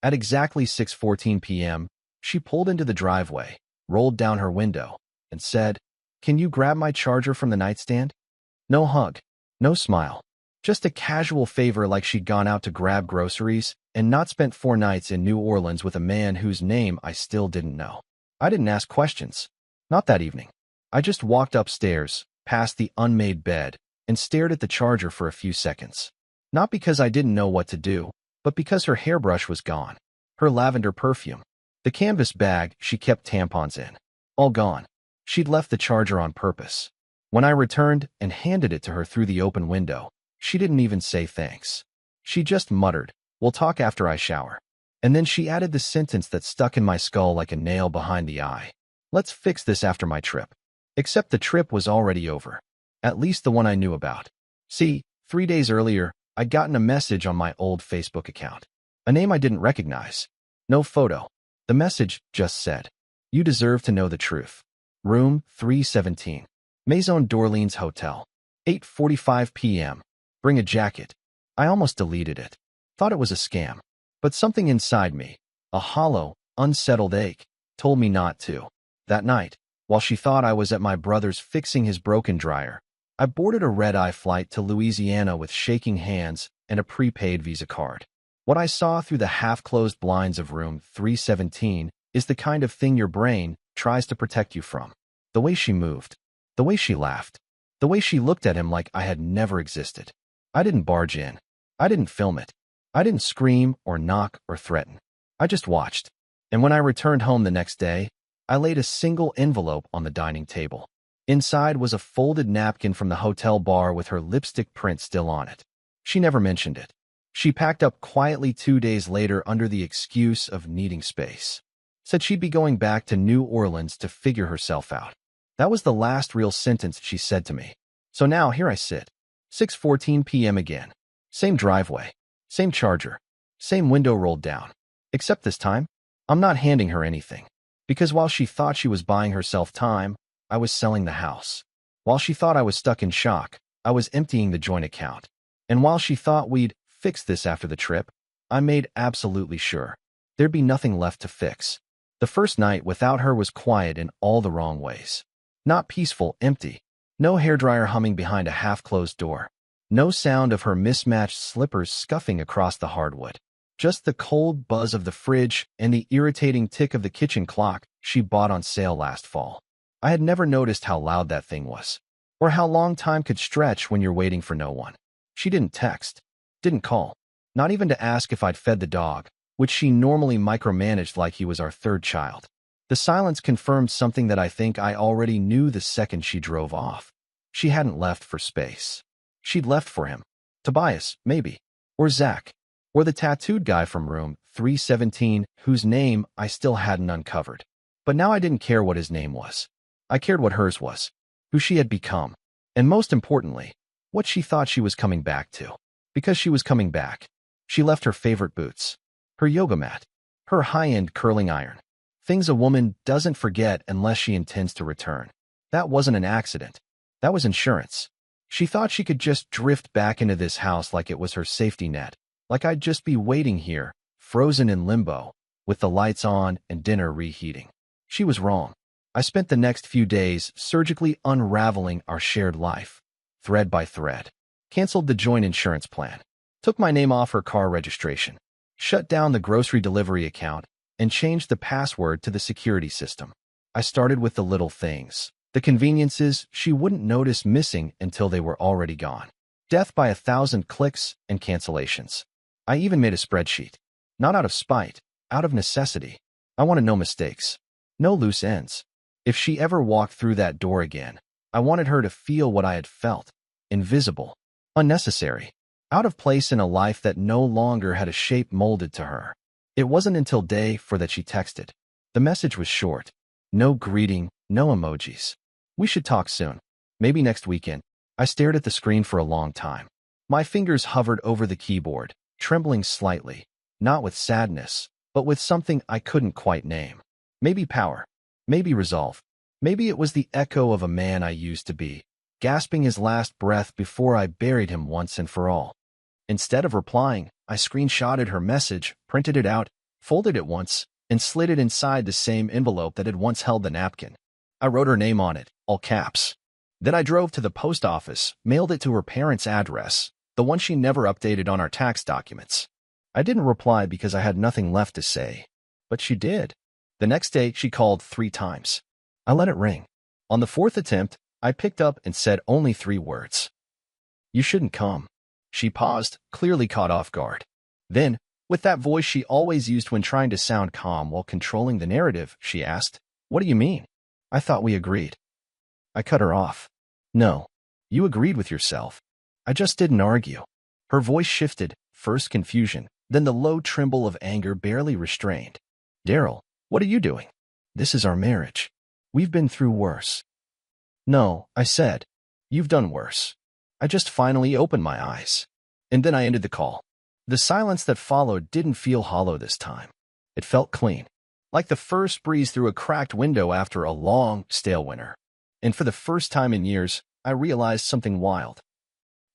At exactly 6:14 p.m., she pulled into the driveway, rolled down her window, and said, "Can you grab my charger from the nightstand?" No hug, no smile. Just a casual favor like she'd gone out to grab groceries and not spent 4 nights in New Orleans with a man whose name I still didn't know. I didn't ask questions. Not that evening. I just walked upstairs, past the unmade bed, and stared at the charger for a few seconds. Not because I didn't know what to do, but because her hairbrush was gone. Her lavender perfume. The canvas bag she kept tampons in. All gone. She'd left the charger on purpose. When I returned and handed it to her through the open window, she didn't even say thanks. She just muttered, "We'll talk after I shower." And then she added the sentence that stuck in my skull like a nail behind the eye. "Let's fix this after my trip." Except the trip was already over. At least the one I knew about. See, 3 days earlier, I'd gotten a message on my old Facebook account. A name I didn't recognize. No photo. The message just said, "You deserve to know the truth. Room 317. Maison d'Orleans Hotel. 8:45 p.m. Bring a jacket." I almost deleted it. Thought it was a scam. But something inside me, a hollow, unsettled ache, told me not to. That night, while she thought I was at my brother's fixing his broken dryer, I boarded a red-eye flight to Louisiana with shaking hands and a prepaid Visa card. What I saw through the half-closed blinds of room 317 is the kind of thing your brain tries to protect you from. The way she moved, the way she laughed, the way she looked at him like I had never existed. I didn't barge in. I didn't film it. I didn't scream or knock or threaten. I just watched. And when I returned home the next day, I laid a single envelope on the dining table. Inside was a folded napkin from the hotel bar with her lipstick print still on it. She never mentioned it. She packed up quietly 2 days later under the excuse of needing space. Said she'd be going back to New Orleans to figure herself out. That was the last real sentence she said to me. So now here I sit. 6:14 p.m. again. Same driveway. Same charger. Same window rolled down. Except this time, I'm not handing her anything. Because while she thought she was buying herself time, I was selling the house. While she thought I was stuck in shock, I was emptying the joint account. And while she thought we'd fix this after the trip, I made absolutely sure there'd be nothing left to fix. The first night without her was quiet in all the wrong ways. Not peaceful, empty. No hairdryer humming behind a half-closed door. No sound of her mismatched slippers scuffing across the hardwood. Just the cold buzz of the fridge and the irritating tick of the kitchen clock she bought on sale last fall. I had never noticed how loud that thing was, or how long time could stretch when you're waiting for no one. She didn't text, didn't call, not even to ask if I'd fed the dog, which she normally micromanaged like he was our third child. The silence confirmed something that I think I already knew the second she drove off. She hadn't left for space. She'd left for him. Tobias, maybe. Or Zach. Or the tattooed guy from room 317, whose name I still hadn't uncovered. But now I didn't care what his name was. I cared what hers was, who she had become, and most importantly, what she thought she was coming back to. Because she was coming back. She left her favorite boots, her yoga mat, her high-end curling iron. Things a woman doesn't forget unless she intends to return. That wasn't an accident. That was insurance. She thought she could just drift back into this house like it was her safety net, like I'd just be waiting here, frozen in limbo, with the lights on and dinner reheating. She was wrong. I spent the next few days surgically unraveling our shared life, thread by thread. Canceled the joint insurance plan. Took my name off her car registration. Shut down the grocery delivery account and changed the password to the security system. I started with the little things, the conveniences she wouldn't notice missing until they were already gone. Death by 1,000 clicks and cancellations. I even made a spreadsheet. Not out of spite, out of necessity. I wanted no mistakes. No loose ends. If she ever walked through that door again, I wanted her to feel what I had felt. Invisible. Unnecessary. Out of place in a life that no longer had a shape molded to her. It wasn't until day 4 that she texted. The message was short. No greeting, no emojis. We should talk soon. Maybe next weekend. I stared at the screen for a long time. My fingers hovered over the keyboard, trembling slightly, not with sadness, but with something I couldn't quite name. Maybe power. Maybe resolve. Maybe it was the echo of a man I used to be, gasping his last breath before I buried him once and for all. Instead of replying, I screenshotted her message, printed it out, folded it once, and slid it inside the same envelope that had once held the napkin. I wrote her name on it, all caps. Then I drove to the post office, mailed it to her parents' address, the one she never updated on our tax documents. I didn't reply because I had nothing left to say, but she did. The next day, she called 3 times. I let it ring. On the 4th attempt, I picked up and said only 3 words. "You shouldn't come." She paused, clearly caught off guard. Then, with that voice she always used when trying to sound calm while controlling the narrative, she asked, "What do you mean? I thought we agreed." I cut her off. "No, you agreed with yourself. I just didn't argue." Her voice shifted, first confusion, then the low tremble of anger barely restrained. "Daryl, what are you doing? This is our marriage. We've been through worse." "No," I said. "You've done worse." I just finally opened my eyes. And then I ended the call. The silence that followed didn't feel hollow this time. It felt clean, like the first breeze through a cracked window after a long, stale winter. And for the first time in years, I realized something wild.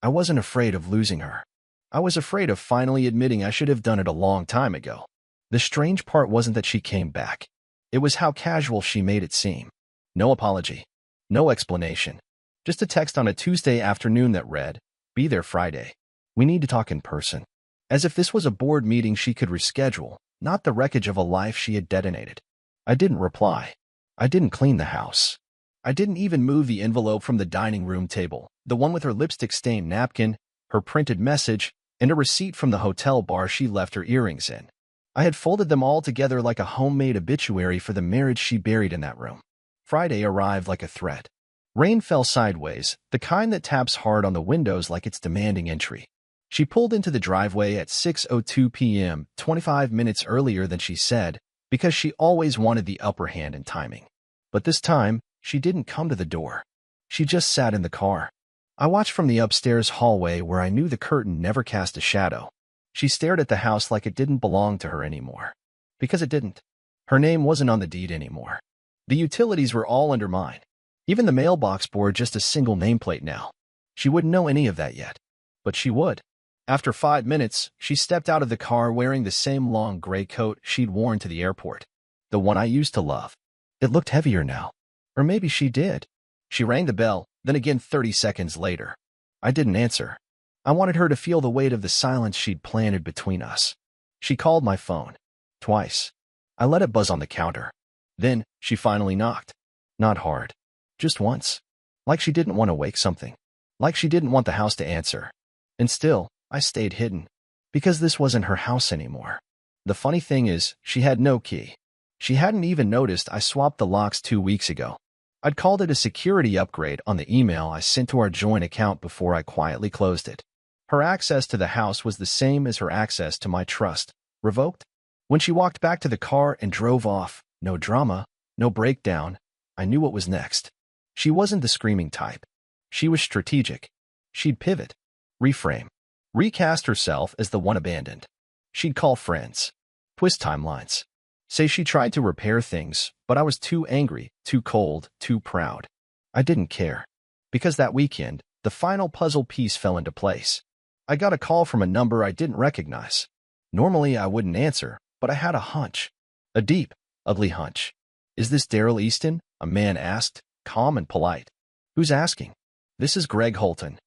I wasn't afraid of losing her. I was afraid of finally admitting I should have done it a long time ago. The strange part wasn't that she came back. It was how casual she made it seem. No apology. No explanation. Just a text on a Tuesday afternoon that read, "Be there Friday. We need to talk in person." As if this was a board meeting she could reschedule, not the wreckage of a life she had detonated. I didn't reply. I didn't clean the house. I didn't even move the envelope from the dining room table, the one with her lipstick-stained napkin, her printed message, and a receipt from the hotel bar she left her earrings in. I had folded them all together like a homemade obituary for the marriage she buried in that room. Friday arrived like a threat. Rain fell sideways, the kind that taps hard on the windows like it's demanding entry. She pulled into the driveway at 6:02 p.m., 25 minutes earlier than she said, because she always wanted the upper hand in timing. But this time, she didn't come to the door. She just sat in the car. I watched from the upstairs hallway where I knew the curtain never cast a shadow. She stared at the house like it didn't belong to her anymore. Because it didn't. Her name wasn't on the deed anymore. The utilities were all under mine. Even the mailbox bore just a single nameplate now. She wouldn't know any of that yet. But she would. After 5 minutes, she stepped out of the car wearing the same long gray coat she'd worn to the airport. The one I used to love. It looked heavier now. Or maybe she did. She rang the bell, then again 30 seconds later. I didn't answer. I wanted her to feel the weight of the silence she'd planted between us. She called my phone. Twice. I let it buzz on the counter. Then, she finally knocked. Not hard. Just once. Like she didn't want to wake something. Like she didn't want the house to answer. And still, I stayed hidden. Because this wasn't her house anymore. The funny thing is, she had no key. She hadn't even noticed I swapped the locks 2 weeks ago. I'd called it a security upgrade on the email I sent to our joint account before I quietly closed it. Her access to the house was the same as her access to my trust. Revoked? When she walked back to the car and drove off, no drama, no breakdown, I knew what was next. She wasn't the screaming type. She was strategic. She'd pivot, reframe, recast herself as the one abandoned. She'd call friends, twist timelines, say she tried to repair things, but I was too angry, too cold, too proud. I didn't care. Because that weekend, the final puzzle piece fell into place. I got a call from a number I didn't recognize. Normally I wouldn't answer, but I had a hunch. A deep, ugly hunch. "Is this Daryl Easton?" a man asked, calm and polite. "Who's asking?" "This is Greg Holton.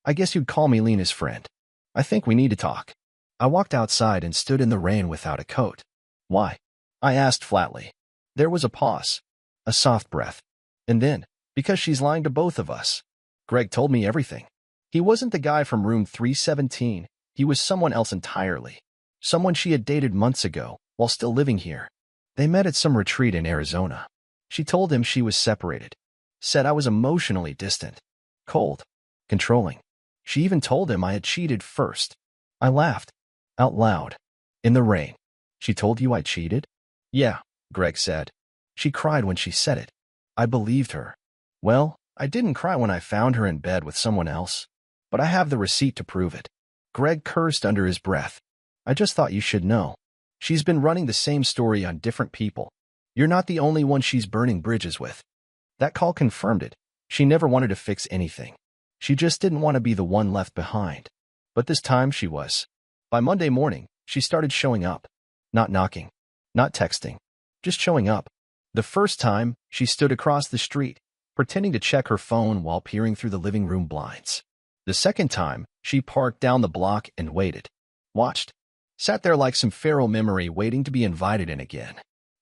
I guess you'd call me Lena's friend. I think we need to talk." I walked outside and stood in the rain without a coat. "Why?" I asked flatly. There was a pause, a soft breath. And then, "Because she's lying to both of us." Greg told me everything. He wasn't the guy from room 317. He was someone else entirely. Someone she had dated months ago, while still living here. They met at some retreat in Arizona. She told him she was separated. Said I was emotionally distant. Cold. Controlling. She even told him I had cheated first. I laughed. Out loud. In the rain. "She told you I cheated?" "Yeah," Greg said. "She cried when she said it." I believed her. Well, I didn't cry when I found her in bed with someone else. But I have the receipt to prove it. Greg cursed under his breath. "I just thought you should know. She's been running the same story on different people. You're not the only one she's burning bridges with." That call confirmed it. She never wanted to fix anything. She just didn't want to be the one left behind. But this time she was. By Monday morning, she started showing up. Not knocking. Not texting. Just showing up. The first time, she stood across the street, pretending to check her phone while peering through the living room blinds. The second time, she parked down the block and waited. Watched. Sat there like some feral memory waiting to be invited in again.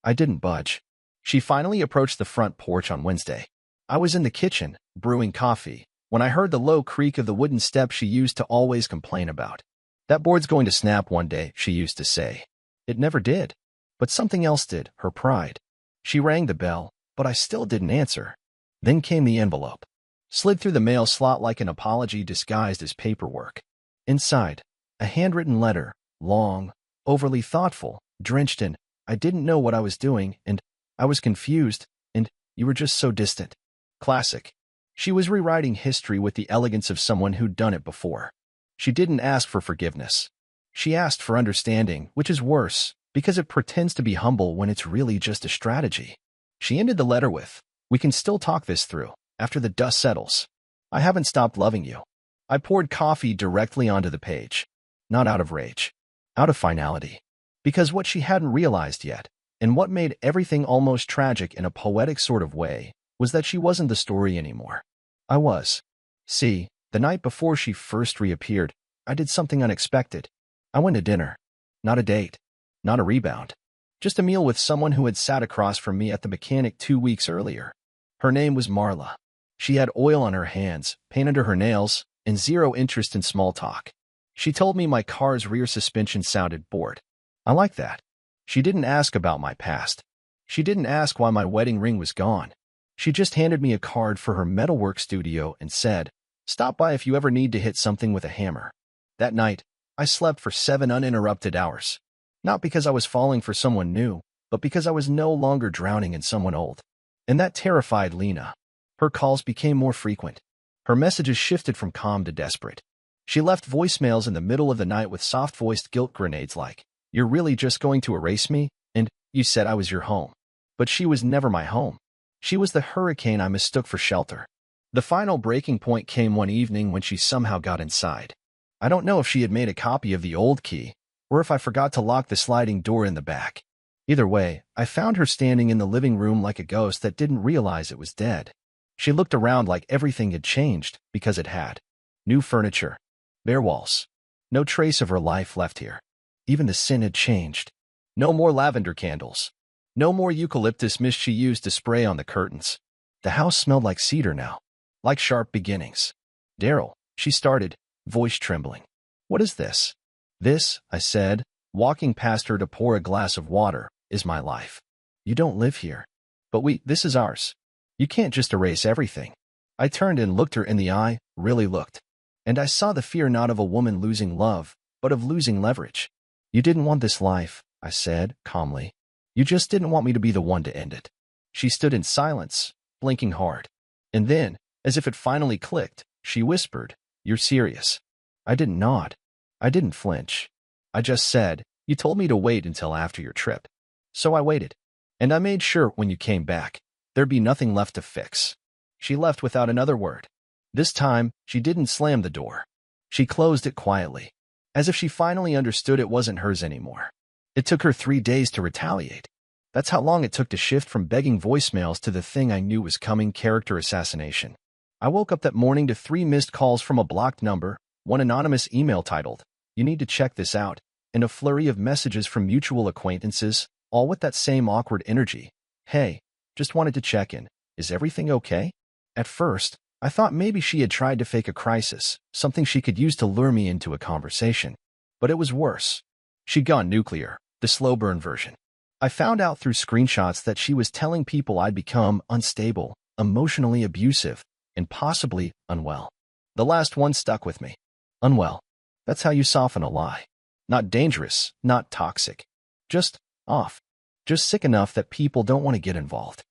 I didn't budge. She finally approached the front porch on Wednesday. I was in the kitchen, brewing coffee, when I heard the low creak of the wooden step she used to always complain about. That board's going to snap one day, she used to say. It never did. But something else did, her pride. She rang the bell, but I still didn't answer. Then came the envelope. Slid through the mail slot like an apology disguised as paperwork. Inside, a handwritten letter, long, overly thoughtful, drenched in, I didn't know what I was doing, and I was confused, and you were just so distant. Classic. She was rewriting history with the elegance of someone who'd done it before. She didn't ask for forgiveness. She asked for understanding, which is worse, because it pretends to be humble when it's really just a strategy. She ended the letter with, "We can still talk this through, after the dust settles. I haven't stopped loving you." I poured coffee directly onto the page. Not out of rage. Out of finality. Because what she hadn't realized yet, and what made everything almost tragic in a poetic sort of way, was that she wasn't the story anymore. I was. See, the night before she first reappeared, I did something unexpected. I went to dinner. Not a date. Not a rebound. Just a meal with someone who had sat across from me at the mechanic 2 weeks earlier. Her name was Marla. She had oil on her hands, paint under her nails, and zero interest in small talk. She told me my car's rear suspension sounded bored. I like that. She didn't ask about my past. She didn't ask why my wedding ring was gone. She just handed me a card for her metalwork studio and said, "Stop by if you ever need to hit something with a hammer." That night, I slept for 7 uninterrupted hours. Not because I was falling for someone new, but because I was no longer drowning in someone old. And that terrified Lena. Her calls became more frequent. Her messages shifted from calm to desperate. She left voicemails in the middle of the night with soft-voiced guilt grenades like, "You're really just going to erase me?" and "You said I was your home." But she was never my home. She was the hurricane I mistook for shelter. The final breaking point came one evening when she somehow got inside. I don't know if she had made a copy of the old key, or if I forgot to lock the sliding door in the back. Either way, I found her standing in the living room like a ghost that didn't realize it was dead. She looked around like everything had changed, because it had. New furniture. Bare walls. No trace of her life left here. Even the scent had changed. No more lavender candles. No more eucalyptus mist she used to spray on the curtains. The house smelled like cedar now. Like sharp beginnings. "Daryl," she started, voice trembling. "What is this?" "This," I said, walking past her to pour a glass of water, "is my life. You don't live here. But this is ours. You can't just erase everything." I turned and looked her in the eye, really looked. And I saw the fear not of a woman losing love, but of losing leverage. "You didn't want this life," I said, calmly. "You just didn't want me to be the one to end it." She stood in silence, blinking hard. And then, as if it finally clicked, she whispered, "You're serious?" I didn't nod. I didn't flinch. I just said, "You told me to wait until after your trip." So I waited. And I made sure when you came back, there'd be nothing left to fix. She left without another word. This time, she didn't slam the door. She closed it quietly, as if she finally understood it wasn't hers anymore. It took her 3 days to retaliate. That's how long it took to shift from begging voicemails to the thing I knew was coming: character assassination. I woke up that morning to 3 missed calls from a blocked number, 1 anonymous email titled, "You need to check this out," and a flurry of messages from mutual acquaintances, all with that same awkward energy. "Hey, just wanted to check in. Is everything okay?" At first, I thought maybe she had tried to fake a crisis, something she could use to lure me into a conversation. But it was worse. She'd gone nuclear, the slow burn version. I found out through screenshots that she was telling people I'd become unstable, emotionally abusive, and possibly unwell. The last one stuck with me. Unwell. That's how you soften a lie. Not dangerous, not toxic. Just off. Just sick enough that people don't want to get involved.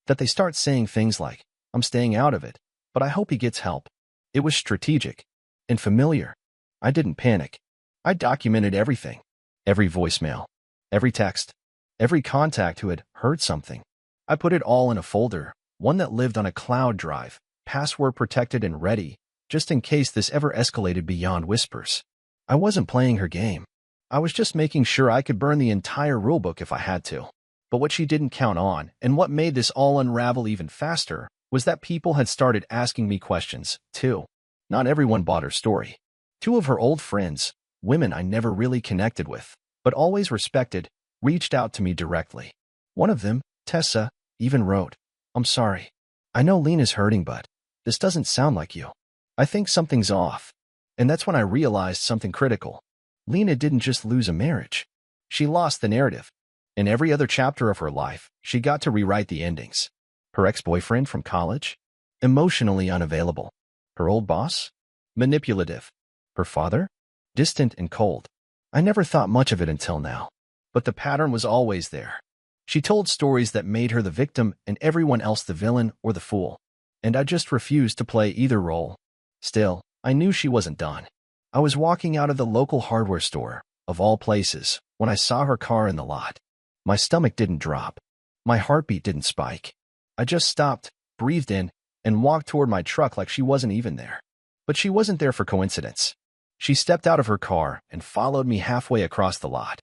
That they start saying things like, "I'm staying out of it, but I hope he gets help." It was strategic and familiar. I didn't panic. I documented everything. Every voicemail. Every text. Every contact who had heard something. I put it all in a folder, one that lived on a cloud drive, password protected and ready, just in case this ever escalated beyond whispers. I wasn't playing her game. I was just making sure I could burn the entire rulebook if I had to. But what she didn't count on, and what made this all unravel even faster, was that people had started asking me questions, too. Not everyone bought her story. Two of her old friends, women I never really connected with, but always respected, reached out to me directly. One of them, Tessa, even wrote, "I'm sorry. I know Lena's hurting, but this doesn't sound like you. I think something's off." And that's when I realized something critical. Lena didn't just lose a marriage. She lost the narrative. In every other chapter of her life, she got to rewrite the endings. Her ex-boyfriend from college? Emotionally unavailable. Her old boss? Manipulative. Her father? Distant and cold. I never thought much of it until now. But the pattern was always there. She told stories that made her the victim and everyone else the villain or the fool. And I just refused to play either role. Still, I knew she wasn't done. I was walking out of the local hardware store, of all places, when I saw her car in the lot. My stomach didn't drop. My heartbeat didn't spike. I just stopped, breathed in, and walked toward my truck like she wasn't even there. But she wasn't there for coincidence. She stepped out of her car and followed me halfway across the lot.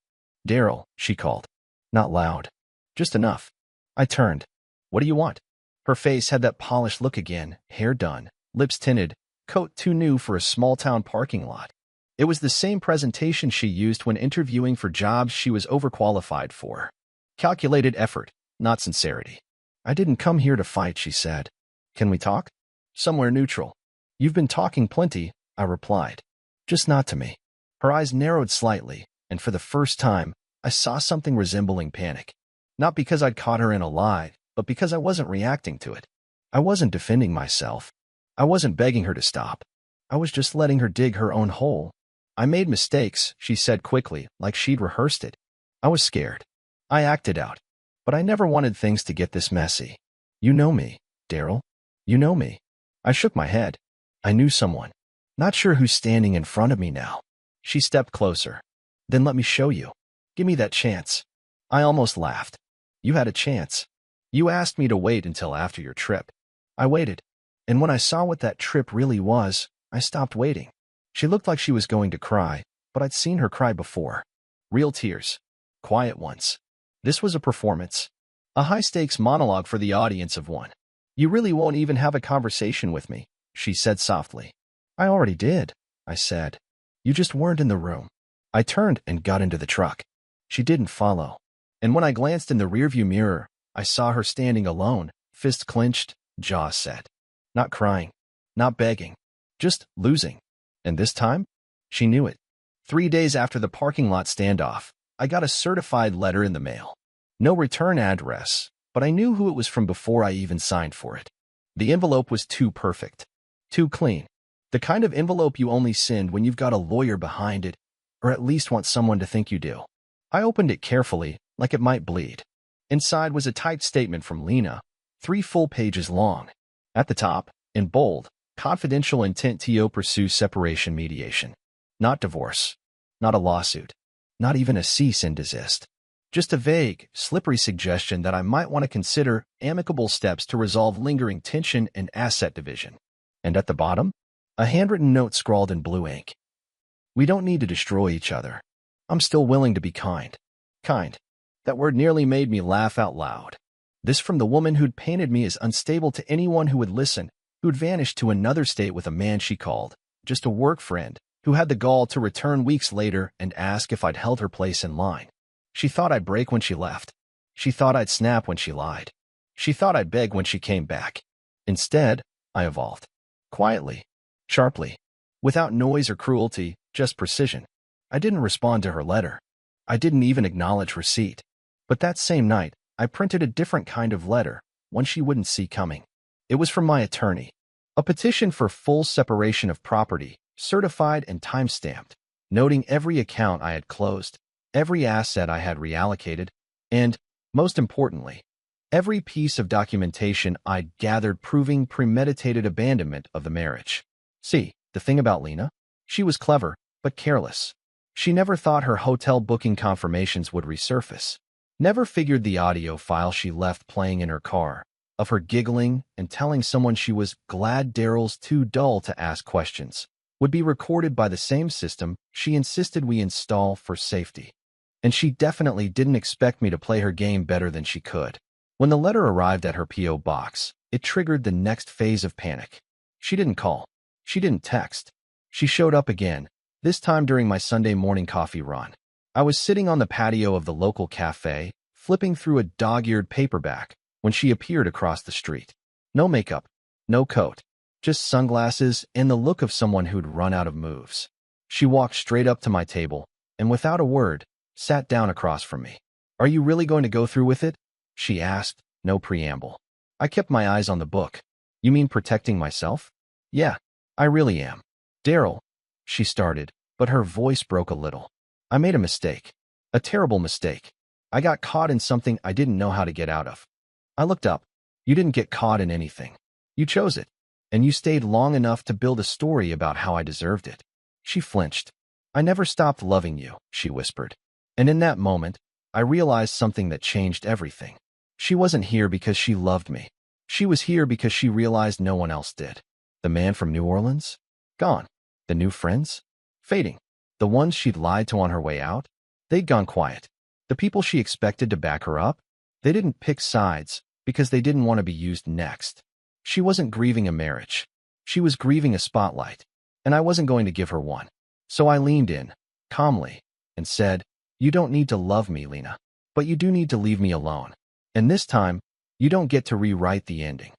"Daryl," she called. Not loud. Just enough. I turned. "What do you want?" Her face had that polished look again, hair done, lips tinted, coat too new for a small-town parking lot. It was the same presentation she used when interviewing for jobs she was overqualified for. Calculated effort, not sincerity. "I didn't come here to fight," she said. "Can we talk?" "Somewhere neutral." "You've been talking plenty," I replied. "Just not to me." Her eyes narrowed slightly, and for the first time, I saw something resembling panic. Not because I'd caught her in a lie, but because I wasn't reacting to it. I wasn't defending myself. I wasn't begging her to stop. I was just letting her dig her own hole. "I made mistakes," she said quickly, like she'd rehearsed it. I was scared. I acted out. But I never wanted things to get this messy. "You know me, Daryl. You know me." I shook my head. I knew someone. Not sure who's standing in front of me now. She stepped closer. "Then let me show you. Give me that chance." I almost laughed. "You had a chance. You asked me to wait until after your trip. I waited. And when I saw what that trip really was, I stopped waiting." She looked like she was going to cry, but I'd seen her cry before. Real tears. Quiet ones. This was a performance. A high-stakes monologue for the audience of one. "You really won't even have a conversation with me," she said softly. "I already did," I said. "You just weren't in the room." I turned and got into the truck. She didn't follow. And when I glanced in the rearview mirror, I saw her standing alone, fist clenched, jaw set. Not crying. Not begging. Just losing. And this time, she knew it. 3 days after the parking lot standoff, I got a certified letter in the mail. No return address, but I knew who it was from before I even signed for it. The envelope was too perfect. Too clean. The kind of envelope you only send when you've got a lawyer behind it, or at least want someone to think you do. I opened it carefully, like it might bleed. Inside was a typed statement from Lena, 3 full pages long. At the top, in bold, confidential intent to pursue separation mediation. Not divorce. Not a lawsuit. Not even a cease and desist. Just a vague, slippery suggestion that I might want to consider amicable steps to resolve lingering tension and asset division. And at the bottom, a handwritten note scrawled in blue ink. "We don't need to destroy each other. I'm still willing to be kind." Kind. That word nearly made me laugh out loud. This from the woman who'd painted me as unstable to anyone who would listen, who'd vanished to another state with a man she called just a work friend, who had the gall to return weeks later and ask if I'd held her place in line. She thought I'd break when she left. She thought I'd snap when she lied. She thought I'd beg when she came back. Instead, I evolved. Quietly. Sharply. Without noise or cruelty, just precision. I didn't respond to her letter. I didn't even acknowledge receipt. But that same night, I printed a different kind of letter, one she wouldn't see coming. It was from my attorney. A petition for full separation of property, certified and time-stamped, noting every account I had closed, every asset I had reallocated, and, most importantly, every piece of documentation I'd gathered proving premeditated abandonment of the marriage. See, the thing about Lena? She was clever, but careless. She never thought her hotel booking confirmations would resurface. Never figured the audio file she left playing in her car, of her giggling and telling someone she was glad Daryl's too dull to ask questions, would be recorded by the same system she insisted we install for safety. And she definitely didn't expect me to play her game better than she could. When the letter arrived at her P.O. box, it triggered the next phase of panic. She didn't call. She didn't text. She showed up again, this time during my Sunday morning coffee run. I was sitting on the patio of the local cafe, flipping through a dog-eared paperback, when she appeared across the street. No makeup, no coat, just sunglasses and the look of someone who'd run out of moves. She walked straight up to my table, and without a word, sat down across from me. "Are you really going to go through with it?" she asked, no preamble. I kept my eyes on the book. "You mean protecting myself?" "Yeah, I really am." "Daryl," she started, but her voice broke a little. "I made a mistake. A terrible mistake. I got caught in something I didn't know how to get out of." I looked up. "You didn't get caught in anything. You chose it. And you stayed long enough to build a story about how I deserved it." She flinched. "I never stopped loving you," she whispered. And in that moment, I realized something that changed everything. She wasn't here because she loved me. She was here because she realized no one else did. The man from New Orleans? Gone. The new friends? Fading. The ones she'd lied to on her way out? They'd gone quiet. The people she expected to back her up? They didn't pick sides because they didn't want to be used next. She wasn't grieving a marriage. She was grieving a spotlight, and I wasn't going to give her one. So I leaned in, calmly, and said, "You don't need to love me, Lena, but you do need to leave me alone. And this time, you don't get to rewrite the ending."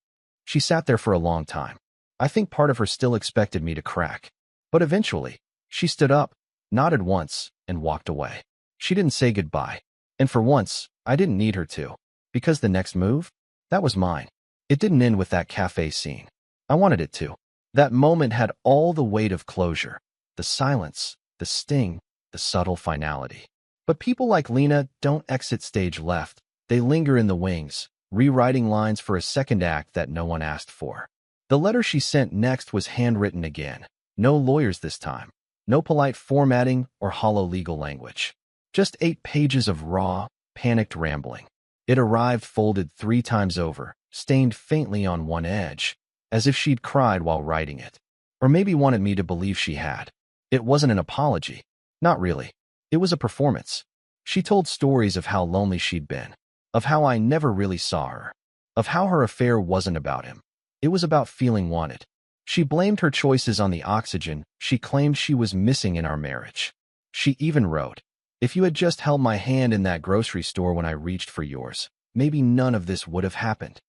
She sat there for a long time. I think part of her still expected me to crack. But eventually, she stood up, nodded once, and walked away. She didn't say goodbye. And for once, I didn't need her to. Because the next move? That was mine. It didn't end with that cafe scene. I wanted it to. That moment had all the weight of closure. The silence, the sting, the subtle finality. But people like Lena don't exit stage left. They linger in the wings, rewriting lines for a second act that no one asked for. The letter she sent next was handwritten again. No lawyers this time. No polite formatting or hollow legal language. Just 8 pages of raw, panicked rambling. It arrived folded 3 times over, stained faintly on one edge, as if she'd cried while writing it. Or maybe wanted me to believe she had. It wasn't an apology. Not really. It was a performance. She told stories of how lonely she'd been, of how I never really saw her, of how her affair wasn't about him. It was about feeling wanted. She blamed her choices on the oxygen she claimed she was missing in our marriage. She even wrote, "If you had just held my hand in that grocery store when I reached for yours, maybe none of this would have happened."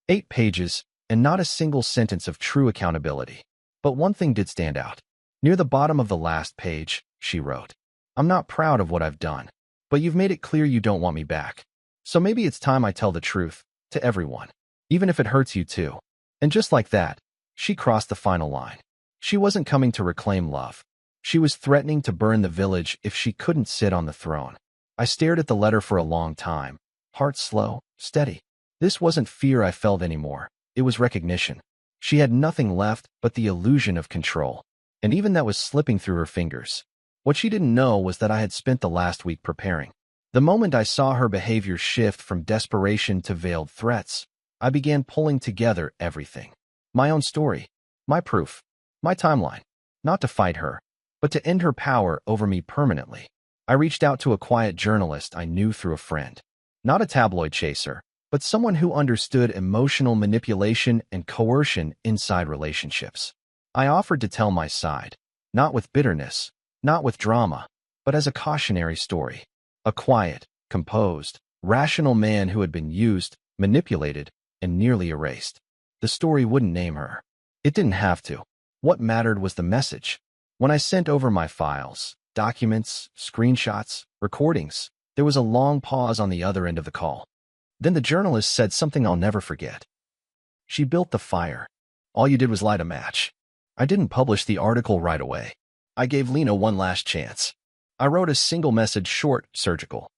8 pages, and not a single sentence of true accountability. But one thing did stand out. Near the bottom of the last page, she wrote, "I'm not proud of what I've done, but you've made it clear you don't want me back. So maybe it's time I tell the truth, to everyone, even if it hurts you too." And just like that, she crossed the final line. She wasn't coming to reclaim love. She was threatening to burn the village if she couldn't sit on the throne. I stared at the letter for a long time, heart slow, steady. This wasn't fear I felt anymore. It was recognition. She had nothing left but the illusion of control, and even that was slipping through her fingers. What she didn't know was that I had spent the last week preparing. The moment I saw her behavior shift from desperation to veiled threats, I began pulling together everything. My own story, my proof, my timeline. Not to fight her, but to end her power over me permanently. I reached out to a quiet journalist I knew through a friend. Not a tabloid chaser, but someone who understood emotional manipulation and coercion inside relationships. I offered to tell my side, not with bitterness, not with drama, but as a cautionary story. A quiet, composed, rational man who had been used, manipulated, and nearly erased. The story wouldn't name her. It didn't have to. What mattered was the message. When I sent over my files, documents, screenshots, recordings, there was a long pause on the other end of the call. Then the journalist said something I'll never forget. "She built the fire. All you did was light a match." I didn't publish the article right away. I gave Lena one last chance. I wrote a single message, short, surgical.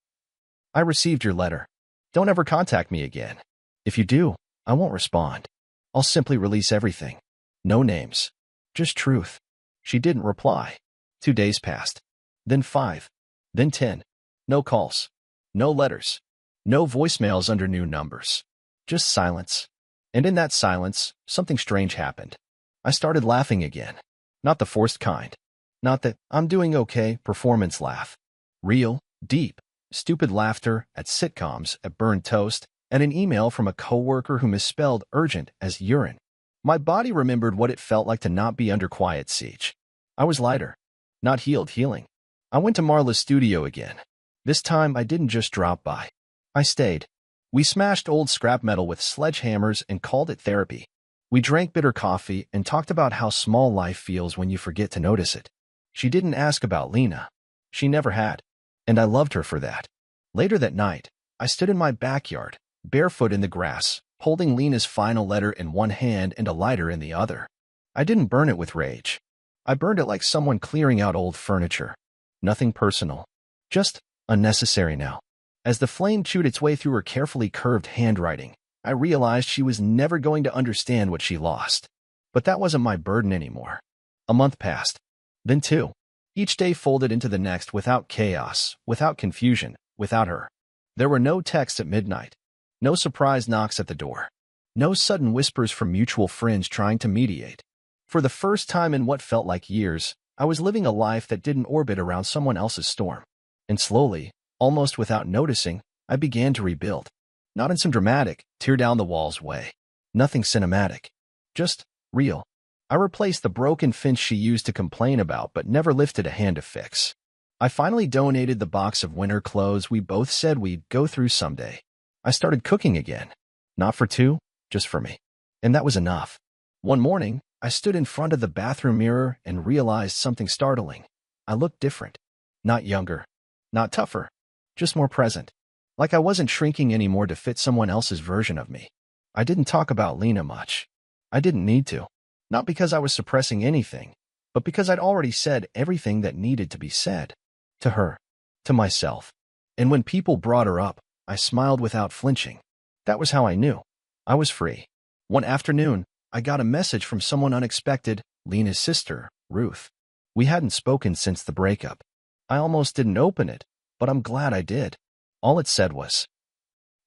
"I received your letter. Don't ever contact me again. If you do, I won't respond. I'll simply release everything. No names. Just truth." She didn't reply. 2 days passed. Then 5. Then 10. No calls. No letters. No voicemails under new numbers. Just silence. And in that silence, something strange happened. I started laughing again. Not the forced kind. Not the "I'm doing okay" performance laugh. Real, deep, stupid laughter at sitcoms, at burned toast, and an email from a coworker who misspelled urgent as urine. My body remembered what it felt like to not be under quiet siege. I was lighter, not healed, healing. I went to Marla's studio again. This time I didn't just drop by. I stayed. We smashed old scrap metal with sledgehammers and called it therapy. We drank bitter coffee and talked about how small life feels when you forget to notice it. She didn't ask about Lena. She never had. And I loved her for that. Later that night, I stood in my backyard, barefoot in the grass, holding Lena's final letter in one hand and a lighter in the other. I didn't burn it with rage. I burned it like someone clearing out old furniture. Nothing personal. Just unnecessary now. As the flame chewed its way through her carefully curved handwriting, I realized she was never going to understand what she lost. But that wasn't my burden anymore. A month passed. Then two. Each day folded into the next without chaos, without confusion, without her. There were no texts at midnight. No surprise knocks at the door. No sudden whispers from mutual friends trying to mediate. For the first time in what felt like years, I was living a life that didn't orbit around someone else's storm. And slowly, almost without noticing, I began to rebuild. Not in some dramatic, tear-down-the-walls way. Nothing cinematic. Just real. I replaced the broken fence she used to complain about but never lifted a hand to fix. I finally donated the box of winter clothes we both said we'd go through someday. I started cooking again. Not for two, just for me. And that was enough. One morning, I stood in front of the bathroom mirror and realized something startling. I looked different. Not younger. Not tougher. Just more present. Like I wasn't shrinking anymore to fit someone else's version of me. I didn't talk about Lena much. I didn't need to. Not because I was suppressing anything, but because I'd already said everything that needed to be said. To her. To myself. And when people brought her up, I smiled without flinching. That was how I knew. I was free. One afternoon, I got a message from someone unexpected, Lena's sister, Ruth. We hadn't spoken since the breakup. I almost didn't open it, but I'm glad I did. All it said was,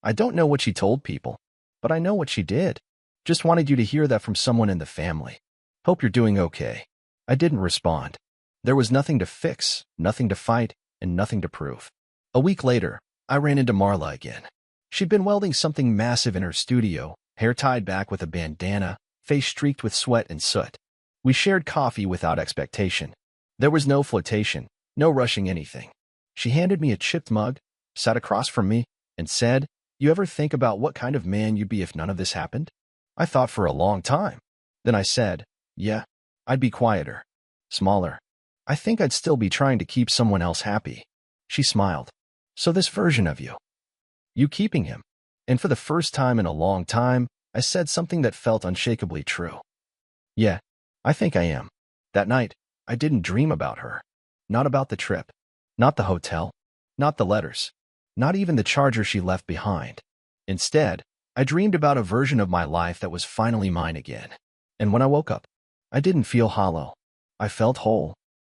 "I don't know what she told people, but I know what she did. Just wanted you to hear that from someone in the family. Hope you're doing okay." I didn't respond. There was nothing to fix, nothing to fight, and nothing to prove. A week later, I ran into Marla again. She'd been welding something massive in her studio, hair tied back with a bandana, face streaked with sweat and soot. We shared coffee without expectation. There was no flirtation, no rushing anything. She handed me a chipped mug, sat across from me, and said, "You ever think about what kind of man you'd be if none of this happened?" I thought for a long time. Then I said, "Yeah, I'd be quieter, smaller. I think I'd still be trying to keep someone else happy." She smiled. "So this version of you. You keeping him?" And for the first time in a long time, I said something that felt unshakably true. "Yeah, I think I am." That night, I didn't dream about her. Not about the trip. Not the hotel. Not the letters. Not even the charger she left behind. Instead, I dreamed about a version of my life that was finally mine again. And when I woke up, I didn't feel hollow. I felt whole.